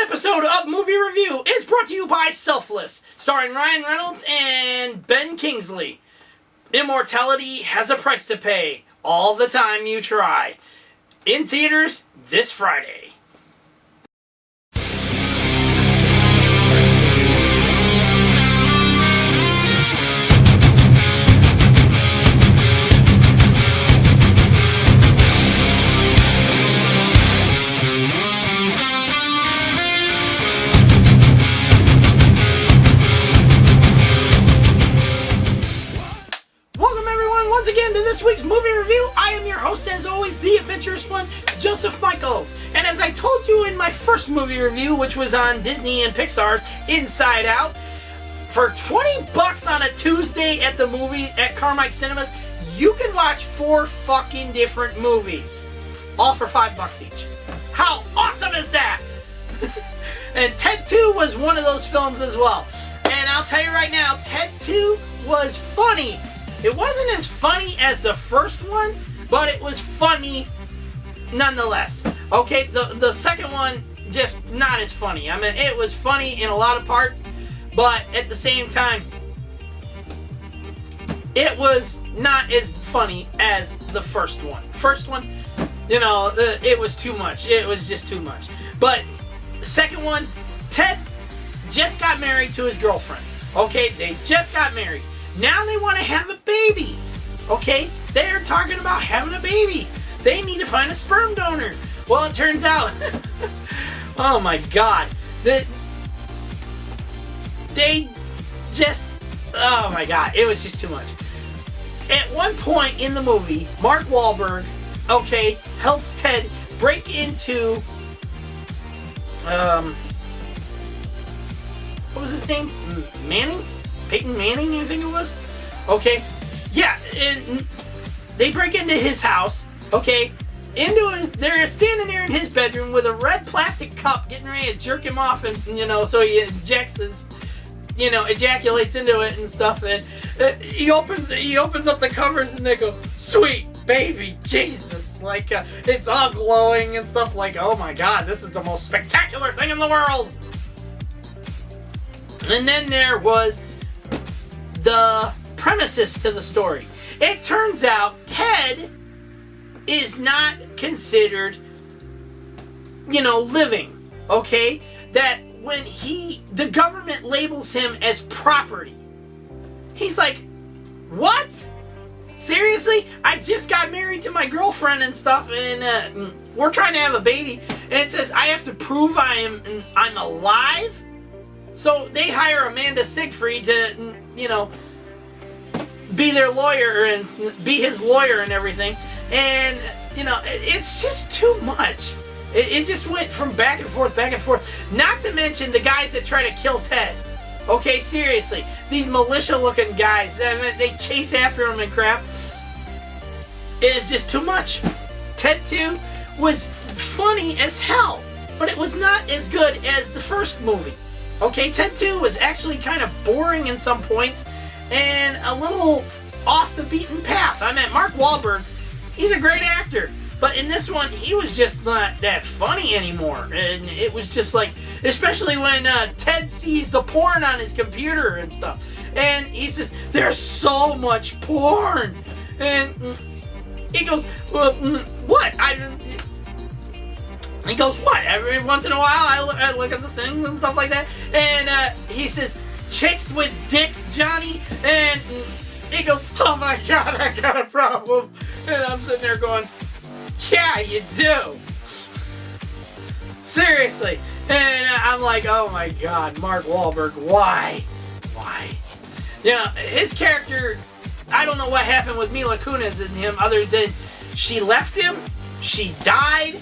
episode of Movie Review is brought to you by Selfless, starring Ryan Reynolds and Ben Kingsley. Immortality has a price to pay all the time you try. In theaters this Friday. Once again to this week's movie review. I am your host, as always, the Adventurous one, Joseph Michaels. And as I told you in my first movie review, which was on Disney and Pixar's Inside Out, for $20 on a Tuesday at the movie at Carmike Cinemas, you can watch 4 fucking different movies, all for $5 each. How awesome is that? And Ted 2 was one of those films as well. And I'll tell you right now, Ted 2 was funny. It wasn't as funny as the first one, but it was funny nonetheless. Okay, the second one, just not as funny. I mean, it was funny in a lot of parts, but at the same time, it was not as funny as the first one. First one, you know, it was too much. It was just too much. But the second one, Ted just got married to his girlfriend. Okay, they just got married. Now they want to have a baby. Okay? They're talking about having a baby. They need to find a sperm donor. Well, it turns out, oh my God, they just, oh my God, it was just too much. At one point in the movie, Mark Wahlberg, okay, helps Ted break into, what was his name? Manning? Peyton Manning, I think it was. Okay, yeah, and they break into his house. Okay, they're standing there in his bedroom with a red plastic cup, getting ready to jerk him off, and so he ejects his, ejaculates into it and stuff. And he opens up the covers, and they go, "Sweet baby Jesus!" Like it's all glowing and stuff. Like, oh my God, this is the most spectacular thing in the world. And then there was the premises to the story. It turns out Ted is not considered, living. Okay? That when the government labels him as property, he's like, what? Seriously? I just got married to my girlfriend and stuff, and we're trying to have a baby, and it says I have to prove I'm alive? So they hire Amanda Siegfried to, be their lawyer and be his lawyer and everything. And, it's just too much. It just went from back and forth, back and forth. Not to mention the guys that try to kill Ted. Okay, seriously. These militia-looking guys, they chase after him and crap. It is just too much. Ted 2 was funny as hell, but it was not as good as the first movie. Okay, Ted 2 was actually kind of boring in some points and a little off the beaten path. I mean, Mark Wahlberg, he's a great actor, but in this one, he was just not that funny anymore. And it was just like, especially when Ted sees the porn on his computer and stuff. And he says, "There's so much porn." And he goes, "Well, what? He goes, "What? Every once in a while, I look at the things and stuff like that." And he says, "Chicks with dicks, Johnny." And he goes, "Oh my God, I got a problem." And I'm sitting there going, "Yeah, you do. Seriously." And I'm like, oh my God, Mark Wahlberg, why? His character, I don't know what happened with Mila Kunis and him, other than she left him, she died.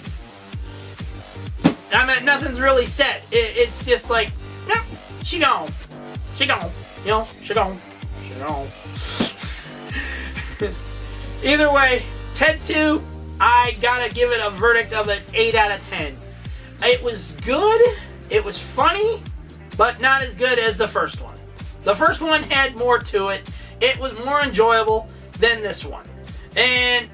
I mean, nothing's really said. It's just like, no, she gone. She gone. She gone. Either way, Ted 2, I gotta give it a verdict of an 8 out of 10. It was good, it was funny, but not as good as the first one. The first one had more to it. It was more enjoyable than this one. And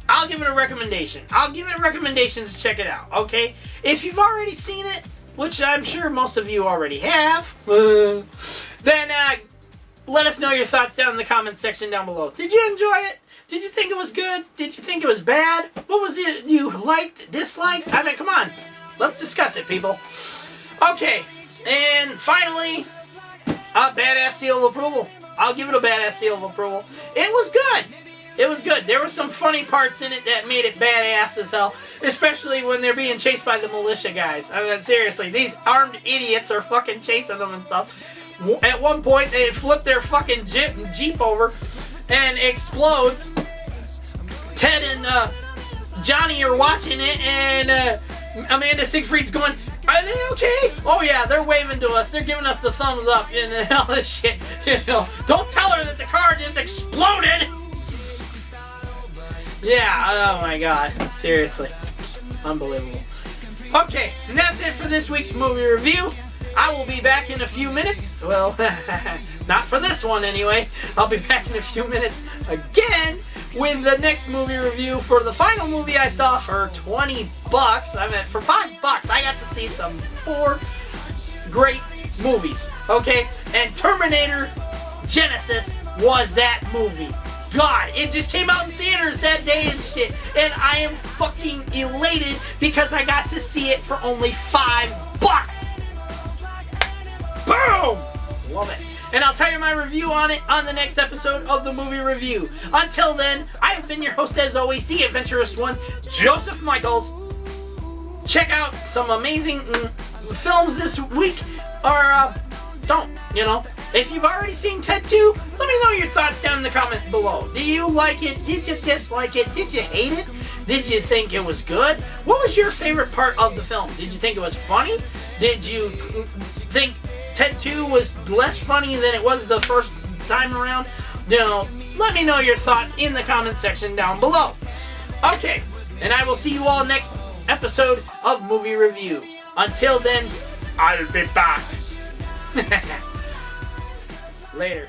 I'll give it a recommendation. I'll give it recommendations to check it out, okay? If you've already seen it, which I'm sure most of you already have, then let us know your thoughts down in the comments section down below. Did you enjoy it? Did you think it was good? Did you think it was bad? What was it you liked, disliked? I mean, come on. Let's discuss it, people. Okay, and finally, a badass seal of approval. I'll give it a badass seal of approval. It was good. It was good. There were some funny parts in it that made it badass as hell, especially when they're being chased by the militia guys. I mean, seriously, these armed idiots are fucking chasing them and stuff. At one point, they flip their fucking Jeep over and explodes. Ted and Johnny are watching it, and Amanda Siegfried's going, "Are they okay?" "Oh yeah, they're waving to us. They're giving us the thumbs up," and all this shit. You know, don't tell her that the car just exploded. Yeah, oh my god. Seriously. Unbelievable. Okay, and that's it for this week's movie review. I will be back in a few minutes. Well, not for this one anyway. I'll be back in a few minutes again with the next movie review for the final movie I saw for $20. I mean, for $5, I got to see some 4 great movies. Okay? And Terminator Genesis was that movie. God, it just came out in theaters that day and shit. And I am fucking elated because I got to see it for only $5. Boom! Love it. And I'll tell you my review on it on the next episode of the movie review. Until then, I have been your host as always, the Adventurous One, Joseph Michaels. Check out some amazing films this week, or don't, you know. If you've already seen Ted 2, let me know your thoughts down in the comment below. Do you like it? Did you dislike it? Did you hate it? Did you think it was good? What was your favorite part of the film? Did you think it was funny? Did you think Ted 2 was less funny than it was the first time around? You know, let me know your thoughts in the comment section down below. Okay, and I will see you all next episode of Movie Review. Until then, I'll be back. Later.